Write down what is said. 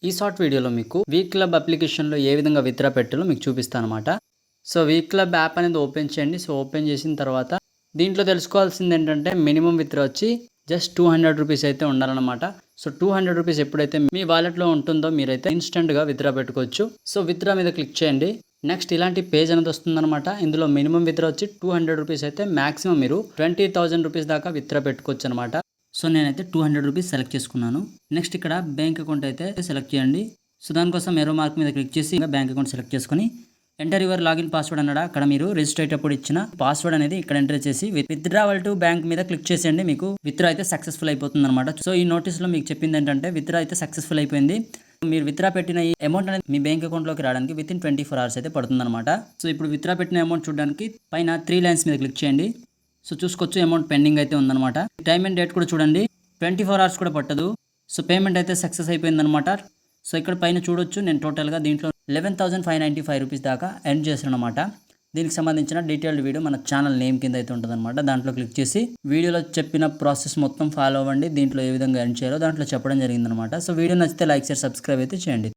ఈ షార్ట్ వీడియోలో మీకు వీక్లబ్ అప్లికేషన్లో ఏ విధంగా విత్డ్రా పెట్టాలో మీకు చూపిస్తాను అనమాట. సో వీక్లబ్ యాప్ అనేది ఓపెన్ చేయండి. సో ఓపెన్ చేసిన తర్వాత దీంట్లో తెలుసుకోవాల్సింది ఏంటంటే మినిమం విత్డ్రా వచ్చి జస్ట్ 200 రూపీస్ అయితే ఉండాలన్నమాట. సో 200 రూపీస్ ఎప్పుడైతే మీ వాలెట్లో ఉంటుందో మీరైతే ఇన్స్టెంట్గా విత్డ్రా పెట్టుకోవచ్చు. సో విత్డ్రా మీద క్లిక్ చేయండి. నెక్స్ట్ ఇలాంటి పేజ్ అనేది వస్తుందన్నమాట. ఇందులో మినిమం విత్డ్రా వచ్చి 200 రూపీస్ అయితే మ్యాక్సిమం మీరు 20,000 రూపీస్ దాకా విత్డ్రా పెట్టుకోవచ్చు అనమాట. సో నేనైతే 200 రూపీస్ సెలెక్ట్ చేసుకున్నాను. నెక్స్ట్ ఇక్కడ బ్యాంక్ అకౌంట్ అయితే సెలెక్ట్ చేయండి. సో దానికోసం ఎరో మార్క్ మీద క్లిక్ చేసి బ్యాంక్ అకౌంట్ సెలెక్ట్ చేసుకుని ఎంటర్ యువర్ లాగిన్ పాస్వర్డ్ అన్నాడా, అక్కడ మీరు రిజిస్టర్ అయ్యేటప్పుడు ఇచ్చిన పాస్వర్డ్ అనేది ఇక్కడ ఎంటర్ చేసి విత్డ్రావల్ టు బ్యాంక్ మీద క్లిక్ చేసేయండి. మీకు విత్డ్రా అయితే సక్సెస్ఫుల్ అయిపోతుంది అనమాట. సో ఈ నోటీస్లో మీకు చెప్పింది ఏంటంటే విత్డ్రా అయితే సక్సెస్ఫుల్ అయిపోయింది. మీరు విత్డ్రా పెట్టిన ఈ అమౌంట్ అనేది మీ బ్యాంక్ అకౌంట్లోకి రావడానికి వితిన్ 24 hours అయితే పడుతుంది అనమాట. సో ఇప్పుడు విత్డ్రా పెట్టిన అమౌంట్ చూడడానికి పైన 3 lines మీద క్లిక్ చేయండి. సో చూసుకోవచ్చు అమౌంట్ పెండింగ్ అయితే ఉందన్నమాట. టైం అండ్ డేట్ కూడా చూడండి, 24 hours కూడా పట్టదు. సో పేమెంట్ అయితే సక్సెస్ అయిపోయిందనమాట. సో ఇక్కడ పైన చూడొచ్చు నేను టోటల్గా దీంట్లో 11,595 రూపీస్ దాకా ఎర్న్ చేశాను అనమాట. దీనికి సంబంధించిన డీటెయిల్డ్ వీడియో మన ఛానల్ నేమ్ కింద అయితే ఉంటుందన్నమాట. దాంట్లో క్లిక్ చేసి వీడియోలో చెప్పిన ప్రాసెస్ మొత్తం ఫాలో అవ్వండి. దీంట్లో ఏ విధంగా ఎర్న్ చేయాలో దాంట్లో చెప్పడం జరిగిందనమాట. సో వీడియో నచ్చితే లైక్ షేర్ సబ్స్క్రైబ్ అయితే చేయండి.